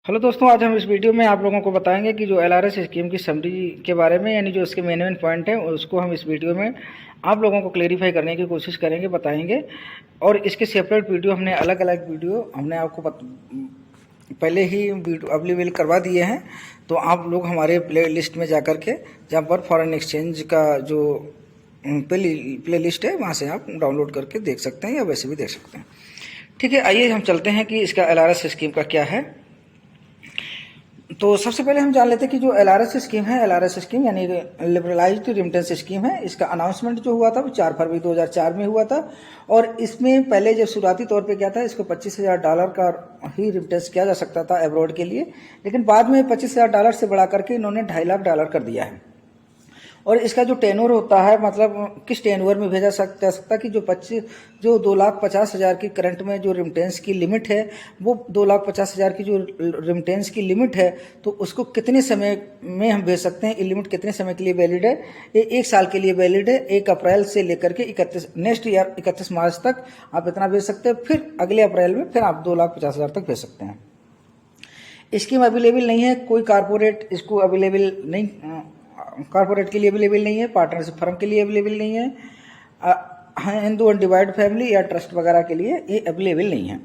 Hello दोस्तों, आज हम इस वीडियो में आप लोगों को बताएंगे कि जो एलआरएस स्कीम की समरी के बारे में, यानी जो इसके मेन पॉइंट है उसको हम इस वीडियो में आप लोगों को क्लेरिफाई करने की कोशिश करेंगे, बताएंगे। और इसके सेपरेट वीडियो हमने अलग अलग वीडियो हमने आपको पहले ही वीडियो अवेलेबल करवा दिए हैं। तो आप लोग हमारे प्ले लिस्ट में जा कर के, जहाँ पर फॉरेन एक्सचेंज का जो प्ले लिस्ट है वहाँ से आप डाउनलोड करके देख सकते हैं या वैसे भी देख सकते हैं। ठीक है, आइए हम चलते हैं कि इसका एलआरएस स्कीम का क्या है। तो सबसे पहले हम जान लेते हैं कि जो एलआरएस स्कीम है, एलआरएस स्कीम यानी लिबरलाइज्ड रेमिटेंस स्कीम है। इसका अनाउंसमेंट जो हुआ था वो 4 फरवरी 2004 में हुआ था। और इसमें पहले जब शुरुआती तौर पे क्या था, इसको $25,000 का ही रेमिटेंस किया जा सकता था अब्रॉड के लिए, लेकिन बाद में $25,000 से बढ़ा करके इन्होंने $2.5 लाख कर दिया है। और इसका जो टेनोर होता है, मतलब किस टेनोर में भेजा जा सकता है कि जो 2,50,000 की करंट में जो रेमिटेंस की लिमिट है, वो 2,50,000 की जो रेमिटेंस की लिमिट है, तो उसको कितने समय में हम भेज सकते हैं। ये लिमिट कितने समय के लिए वैलिड है? ये 1 साल के लिए वैलिड है। 1 अप्रैल से लेकर के 31 मार्च तक आप इतना भेज सकते हैं। फिर अगले अप्रैल में फिर आप 2,50,000 तक भेज सकते हैं। स्कीम अवेलेबल नहीं है, कोई कारपोरेट इसको अवेलेबल नहीं, कॉर्पोरेट के लिए अवेलेबल नहीं है, पार्टनरशिप फर्म के लिए अवेलेबल नहीं है, हिंदू अनडिवाइड फैमिली या ट्रस्ट वगैरह के लिए ये अवेलेबल नहीं है।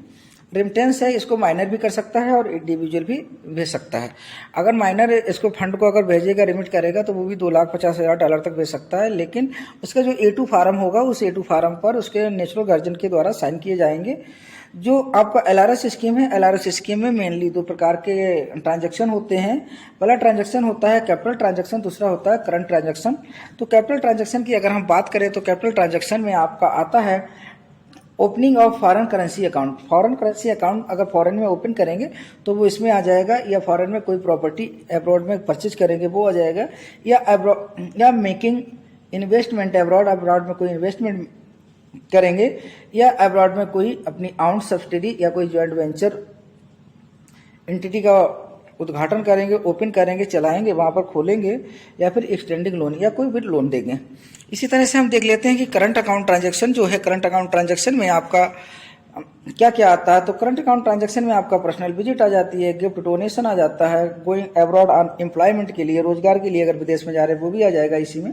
रेमिटेंस है, इसको माइनर भी कर सकता है और इंडिविजुअल भी भेज सकता है। अगर माइनर इसको फंड को अगर भेजेगा, रिमिट करेगा, तो वो भी $2,50,000 तक भेज सकता है। लेकिन उसका जो A2 फार्म होगा, उस A2 फार्म पर उसके नेचुरल गार्जियन के द्वारा साइन किए जाएंगे। जो आपका एलआरएस स्कीम है, एलआरएस स्कीम में मेनली 2 प्रकार के ट्रांजैक्शन होते हैं। पहला ट्रांजैक्शन होता है कैपिटल ट्रांजैक्शन, दूसरा होता है करंट ट्रांजैक्शन। तो कैपिटल ट्रांजैक्शन की अगर हम बात करें तो कैपिटल ट्रांजैक्शन में आपका आता है opening of foreign currency account. Foreign currency account अगर फॉरेन में ओपन करेंगे तो वो इसमें आ जाएगा, या फॉरेन में कोई प्रॉपर्टी अब्रॉड में परचेज करेंगे वो आ जाएगा, या मेकिंग इन्वेस्टमेंट अब्रॉड में कोई इन्वेस्टमेंट करेंगे, या अब्रॉड में कोई अपनी आउंड सब्सिडी या कोई जॉइंट वेंचर एंटिटी का उद्घाटन करेंगे, ओपन करेंगे, चलाएंगे, वहां पर खोलेंगे, या फिर एक्सटेंडिंग लोन या कोई भी लोन देंगे। इसी तरह से हम देख लेते हैं कि करंट अकाउंट ट्रांजैक्शन जो है, करंट अकाउंट ट्रांजैक्शन में आपका क्या क्या आता है। तो करंट अकाउंट ट्रांजैक्शन में आपका पर्सनल विजिट आ जाती है, गिफ्ट डोनेशन आ जाता है, गोइंग अब्रॉड ऑन एम्प्लॉयमेंट के लिए, रोजगार के लिए अगर विदेश में जा रहे हैं वो भी आ जाएगा इसी में।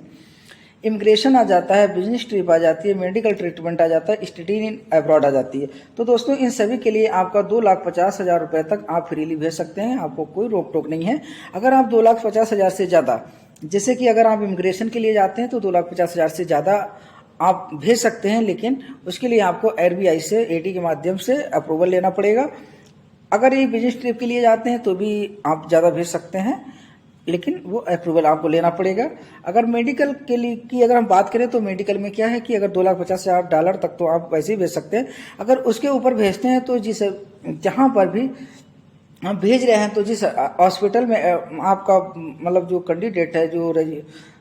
इमिग्रेशन आ जाता है, बिजनेस ट्रिप आ जाती है, मेडिकल ट्रीटमेंट आ जाता है, स्टडी इन अब्रॉड आ जाती है। तो दोस्तों, इन सभी के लिए आपका $2,50,000 रुपए तक आप फ्रीली भेज सकते हैं, आपको कोई रोक टोक नहीं है। अगर आप 2,50,000 से ज़्यादा, जैसे कि अगर आप इमिग्रेशन के लिए जाते हैं तो 2,50,000 से ज़्यादा आप भेज सकते हैं, लेकिन उसके लिए आपको RBI से AT के माध्यम से अप्रूवल लेना पड़ेगा। अगर ये बिजनेस ट्रिप के लिए जाते हैं तो भी आप ज़्यादा भेज सकते हैं, लेकिन वो अप्रूवल आपको लेना पड़ेगा। अगर मेडिकल के लिए की अगर हम बात करें तो मेडिकल में क्या है कि अगर $2,50,000 तक तो आप वैसे ही भेज सकते हैं। अगर उसके ऊपर भेजते हैं तो जिस जहाँ पर भी हम भेज रहे हैं, तो जिस हॉस्पिटल में आपका मतलब जो कैंडिडेट है,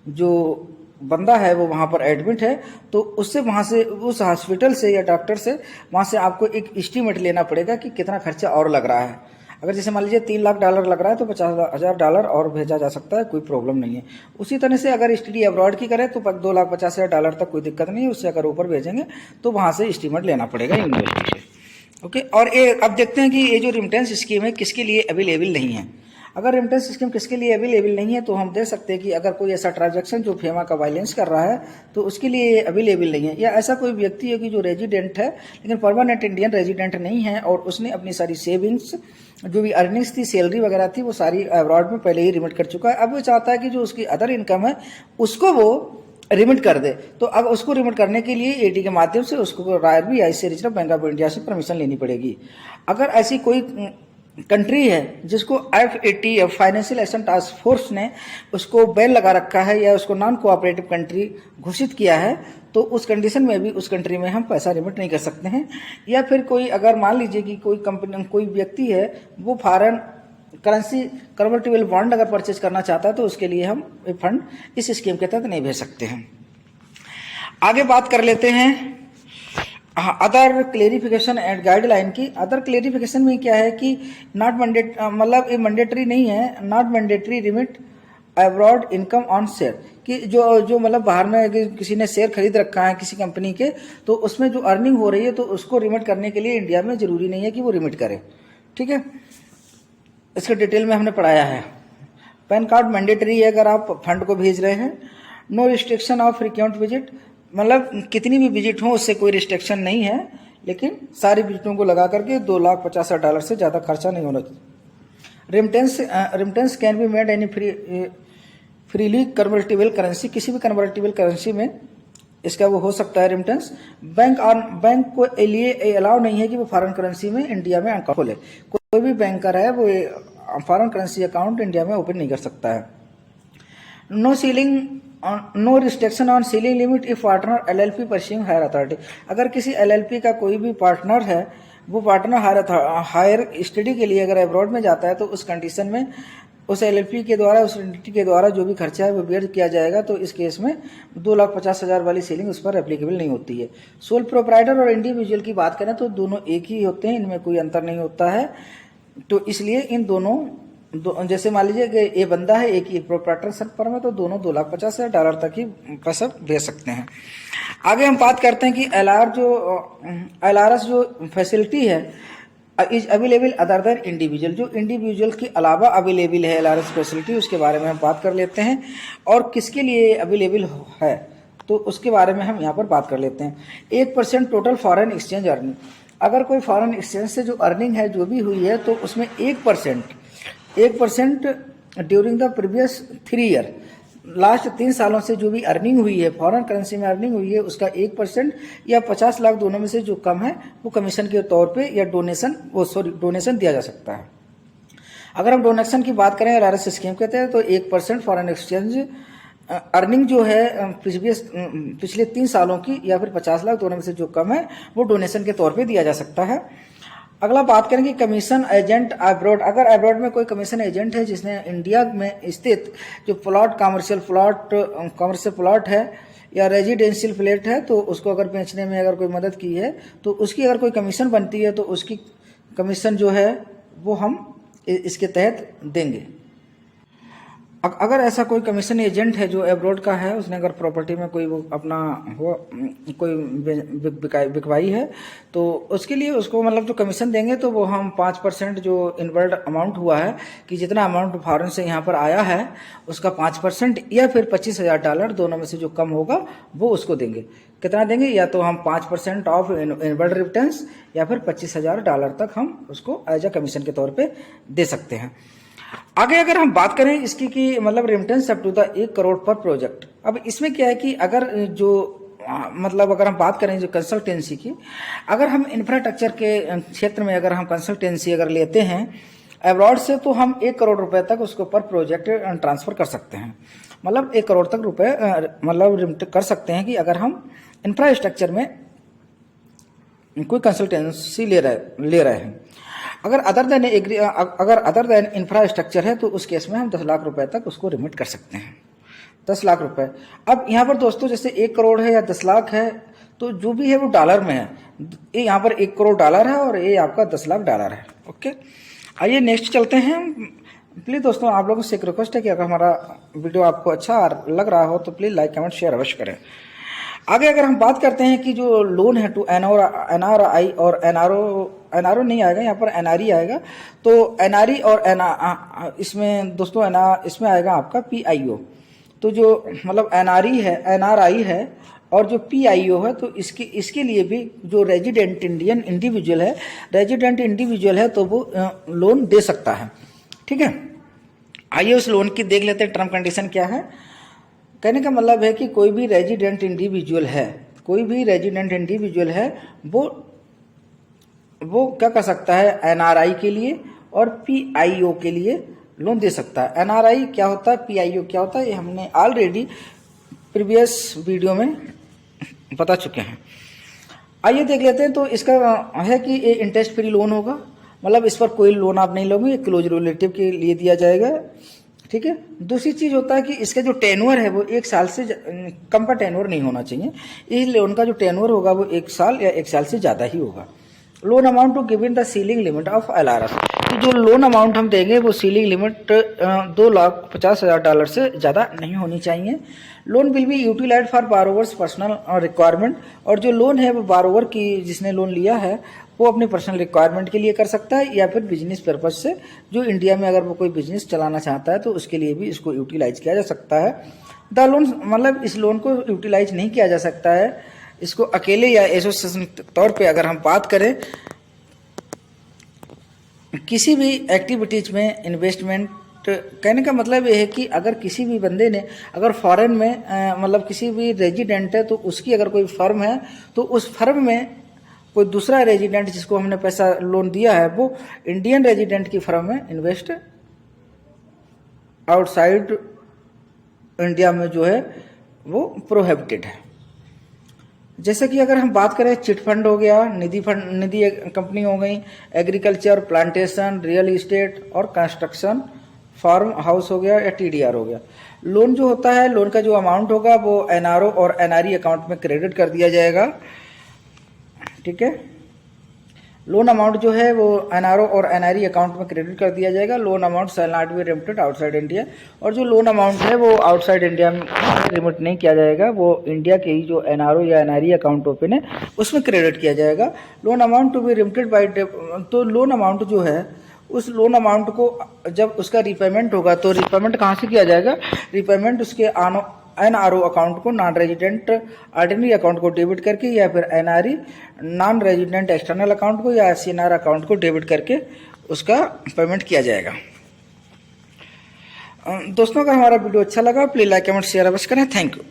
जो बंदा है वो वहाँ पर एडमिट है, तो उससे वहाँ से उस हॉस्पिटल से या डॉक्टर से वहाँ से आपको एक एस्टीमेट लेना पड़ेगा कि कितना खर्चा और लग रहा है। अगर जैसे मान लीजिए $3,00,000 लग रहा है तो $50,000 और भेजा जा सकता है, कोई प्रॉब्लम नहीं है। उसी तरह से अगर स्टडी अब्रॉड की करें तो $2,50,000 तक कोई दिक्कत नहीं है, उससे अगर ऊपर भेजेंगे तो वहाँ से एस्टीमेट लेना पड़ेगा यूनिवर्सिटी से। ओके, और अब देखते हैं कि ये जो रेमिटेंस स्कीम है किसके लिए अवेलेबल नहीं है। अगर रेमिटेंस स्कीम किसके लिए अवेलेबल नहीं है तो हम देख सकते हैं कि अगर कोई ऐसा ट्रांजैक्शन जो फेमा का वायलेंस कर रहा है तो उसके लिए अवेलेबल नहीं है, या ऐसा कोई व्यक्ति है कि जो रेजिडेंट है लेकिन परमानेंट इंडियन रेजिडेंट नहीं है और उसने अपनी सारी सेविंग्स, जो भी अर्निंग्स थी, सैलरी वगैरह थी, वो सारी अब्रॉड में पहले ही रिमिट कर चुका है। अब वो चाहता है कि जो उसकी अदर इनकम है उसको वो रिमिट कर दे। तो अब उसको रिमिट करने के लिए AT के माध्यम से उसको RBI से, रिजर्व बैंक ऑफ इंडिया से परमिशन लेनी पड़ेगी। अगर ऐसी कोई कंट्री है जिसको FATF financial action task force ने उसको बैन लगा रखा है या उसको नॉन कोऑपरेटिव कंट्री घोषित किया है, तो उस कंडीशन में भी उस कंट्री में हम पैसा रिमिट नहीं कर सकते हैं। या फिर कोई अगर मान लीजिए कि कोई कंपनी, कोई व्यक्ति है, वो फॉरेन करेंसी कन्वर्टेबल बॉन्ड अगर परचेज करना चाहता है तो उसके लिए हम फंड इस स्कीम के तहत नहीं भेज सकते हैं। आगे बात कर लेते हैं अदर क्लेरिफिकेशन एंड गाइडलाइन की। अदर क्लेरिफिकेशन में क्या है कि नॉट मैंडेट, मतलब ये मैंडेटरी नहीं है, not mandatory remit abroad income on share, कि जो मतलब बाहर में किसी ने शेयर खरीद रखा है किसी कंपनी के, तो उसमें जो अर्निंग हो रही है तो उसको रिमिट करने के लिए इंडिया में जरूरी नहीं है कि वो रिमिट करे। ठीक है, इसके डिटेल में हमने पढ़ाया है। पैन कार्ड मैंडेटरी है अगर आप फंड को भेज रहे हैं। No restriction of frequent visit, मतलब कितनी भी विजिट हो उससे कोई रिस्ट्रिक्शन नहीं है, लेकिन सारी विजिटों को लगा करके $2,50,000 से ज़्यादा खर्चा नहीं होना चाहिए। Remittance can be made any freely convertible currency, किसी भी कन्वर्टिबल करेंसी में इसका वो हो सकता है रिमिटेंस। बैंक को लिए अलाउ नहीं है कि वो फॉरेन करेंसी में इंडिया में अकाउंट खोले। कोई भी बैंकर है वो फॉरेन करेंसी अकाउंट इंडिया में ओपन नहीं कर सकता है। No restriction on ceiling limit if partner LLP pursuing higher authority, अगर किसी LLP का कोई भी पार्टनर है, वो पार्टनर हायर स्टडी के लिए अगर अब्रॉड में जाता है तो उस कंडीशन में उस LLP के द्वारा, उस एंटिटी के द्वारा जो भी खर्चा है वो बेयर किया जाएगा। तो इस केस में 2,50,000 वाली सीलिंग उस पर एप्लीकेबल नहीं होती है। सोल प्रोप्राइटर और इंडिविजुअल की बात करें तो दोनों एक ही होते हैं, इनमें कोई अंतर नहीं होता है। तो इसलिए इन दोनों जैसे मान लीजिए कि ये बंदा है, एक ही प्रोप्राइटर फर्म है, तो दोनों $2,50,000 तक ही पैसा भेज सकते हैं। आगे हम बात करते हैं कि LRS जो फैसिलिटी है is available other than individual, जो इंडिविजुअल के अलावा अवेलेबल है LRS फैसिलिटी, उसके बारे में हम बात कर लेते हैं। और किसके लिए अवेलेबल है तो उसके बारे में हम यहाँ पर बात कर लेते हैं। 1% टोटल फॉरेन एक्सचेंज अर्निंग, अगर कोई फॉरेन एक्सचेंज से जो अर्निंग है जो भी हुई है तो उसमें 1% during the previous 3 year, last 3 सालों से जो भी अर्निंग हुई है, फॉरेन करेंसी में अर्निंग हुई है, उसका 1% या 50 लाख दोनों में से जो कम है वो कमीशन के तौर पे या डोनेशन दिया जा सकता है। अगर हम डोनेशन की बात करें LRS स्कीम के तहत तो 1% फॉरेन एक्सचेंज अर्निंग जो है पिछले 3 सालों की या फिर 50 लाख दोनों में से जो कम है वो डोनेशन के तौर पे दिया जा सकता है। अगला बात करेंगे कमीशन एजेंट अब्रॉड, अगर अब्रॉड में कोई कमीशन एजेंट है जिसने इंडिया में स्थित जो कमर्शियल प्लॉट है या रेजिडेंशियल फ्लैट है तो उसको अगर बेचने में अगर कोई मदद की है तो उसकी अगर कोई कमीशन बनती है तो उसकी कमीशन जो है वो हम इसके तहत देंगे। अगर ऐसा कोई कमीशन एजेंट है जो अब्रॉड का है, उसने अगर प्रॉपर्टी में कोई वो अपना हो कोई बिकवाई है तो उसके लिए उसको मतलब जो कमीशन देंगे तो वो हम 5% जो इनवर्ड अमाउंट हुआ है कि जितना अमाउंट फॉरेन से यहाँ पर आया है उसका 5% या फिर $25,000 दोनों में से जो कम होगा वो उसको देंगे। कितना देंगे, या तो हम 5% ऑफ इनवर्ड रिमिटेंस या फिर $25,000 तक हम उसको एज अ कमीशन के तौर पर दे सकते हैं। आगे अगर हम बात करें इसकी कि मतलब remittance up to the 1 crore पर प्रोजेक्ट, अब इसमें क्या है कि अगर जो मतलब अगर हम बात करें जो कंसल्टेंसी की, अगर हम इंफ्रास्ट्रक्चर के क्षेत्र में अगर हम कंसल्टेंसी अगर लेते हैं अब्रॉड से तो हम 1 करोड़ रुपए तक उसको पर प्रोजेक्ट ट्रांसफर कर सकते हैं। मतलब 1 करोड़ तक रुपए मतलब कर सकते हैं कि अगर हम इंफ्रास्ट्रक्चर में कोई कंसल्टेंसी ले रहे हैं। अगर अदर देन इंफ्रास्ट्रक्चर है तो उस केस में हम 10 लाख रुपए तक उसको रिमिट कर सकते हैं। 10 लाख रुपए। अब यहाँ पर दोस्तों जैसे 1 करोड़ है या 10 लाख है तो जो भी है वो डॉलर में है। ये यहाँ पर 1 करोड़ डॉलर है और ये आपका 10 लाख डॉलर है। ओके, आइए नेक्स्ट चलते हैं। प्लीज़ दोस्तों आप लोगों से एक रिक्वेस्ट है कि अगर हमारा वीडियो आपको अच्छा लग रहा हो तो प्लीज़ लाइक कमेंट शेयर अवश्य करें। आगे अगर हम बात करते हैं कि जो लोन है टू NRI और NRO नहीं आएगा, यहाँ पर NRE आएगा। तो NRE और इसमें दोस्तों इसमें आएगा आपका PIO। तो जो मतलब NRI है और जो PIO है तो इसके लिए भी जो रेजिडेंट इंडिविजुअल है तो वो लोन दे सकता है। ठीक है, आइए उस लोन की देख लेते हैं टर्म कंडीशन क्या है। कहने का मतलब है कि कोई भी रेजिडेंट इंडिविजुअल है वो क्या कर सकता है, NRI के लिए और PIO के लिए लोन दे सकता है। NRI क्या होता है, PIO क्या होता है, ये हमने ऑलरेडी प्रीवियस वीडियो में बता चुके हैं। आइए देख लेते हैं। तो इसका है कि ये इंटरेस्ट फ्री लोन होगा, मतलब इस पर कोई लोन आप नहीं लोगे, क्लोज रिलेटिव के लिए दिया जाएगा। ठीक है, दूसरी चीज होता है कि इसका जो टेन्योर है वो 1 साल से कम का टेन्योर नहीं होना चाहिए। इस लोन का जो टेन्योर होगा वो 1 साल या 1 साल से ज्यादा ही होगा। Loan amount to given the ceiling limit of LRS, तो जो लोन अमाउंट हम देंगे वो सीलिंग लिमिट $2,50,000 से ज़्यादा नहीं होनी चाहिए। Loan will be utilized for borrowers personal requirement, और जो लोन है वो बारोवर की जिसने लोन लिया है वो अपनी पर्सनल रिक्वायरमेंट के लिए कर सकता है या फिर बिजनेस पर्पज से, जो इंडिया में अगर वो कोई बिजनेस चलाना चाहता है तो उसके लिए भी इसको यूटिलाइज किया जा सकता है। द लोन मतलब इस लोन को यूटिलाइज नहीं किया जा सकता है, इसको अकेले या एसोसिएशन तौर पे अगर हम बात करें, किसी भी एक्टिविटीज में इन्वेस्टमेंट, कहने का मतलब ये है कि अगर किसी भी बंदे ने अगर फॉरेन में मतलब किसी भी रेजिडेंट है तो उसकी अगर कोई फर्म है तो उस फर्म में कोई दूसरा रेजिडेंट जिसको हमने पैसा लोन दिया है वो इंडियन रेजिडेंट की फर्म में इन्वेस्ट आउटसाइड इंडिया में जो है वो प्रोहिबिटेड है। जैसे कि अगर हम बात करें चिट फंड हो गया, निधि कंपनी हो गई, एग्रीकल्चर, प्लांटेशन, रियल इस्टेट और कंस्ट्रक्शन, फार्म हाउस हो गया या टीडीआर हो गया। लोन जो होता है, लोन का जो अमाउंट होगा वो एनआरओ और एनआरई अकाउंट में क्रेडिट कर दिया जाएगा। ठीक है, लोन अमाउंट जो है वो एनआरओ और एनआरई अकाउंट में क्रेडिट कर दिया जाएगा। Loan amount shall not be remitted outside India, और जो लोन अमाउंट है वो आउटसाइड इंडिया में रिमिट नहीं किया जाएगा, वो इंडिया के ही जो एनआरओ या एनआरई अकाउंट ओपन है उसमें क्रेडिट किया जाएगा। Loan amount to be remitted by, तो लोन अमाउंट जो है उस लोन अमाउंट को जब उसका रिपेमेंट होगा तो रिपेमेंट कहाँ से किया जाएगा, रिपेमेंट उसके एनआरओ अकाउंट को नॉन रेजिडेंट ऑर्डिनरी अकाउंट को डेबिट करके या फिर NRE non resident external account को या सीएनआर अकाउंट को डेबिट करके उसका पेमेंट किया जाएगा। दोस्तों, अगर हमारा वीडियो अच्छा लगा प्लीज लाइक कमेंट शेयर अवश्य करें। Thank you.